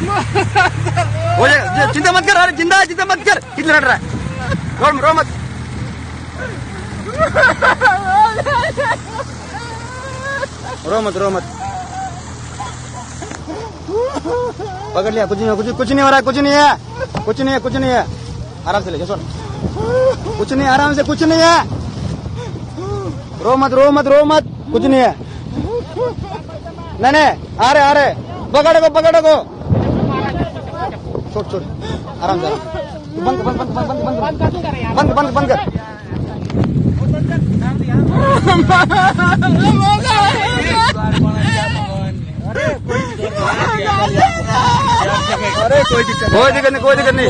हो जाएगा, चिंता मत कर, अरे जिंदा है, चिंता मत कर, कितना लड़ रहा है, रो मत, रो मत, पकड़ लिया, कुछ नहीं हो रहा है, कुछ नहीं है, आराम से ले छोड़, कुछ नहीं, आराम से, कुछ नहीं है, रो मत, कुछ नहीं है, नहीं, आ रहे, पकड़ो को, छोड़, आराम से, बंद कर, अरे कोई दिक्कत नहीं,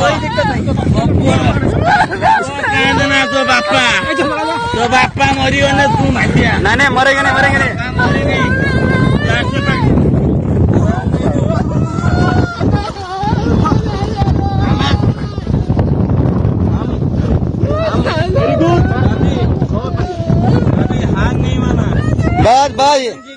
तो बापा मरी तू मातिया नहीं, मरेंगे नहीं, बस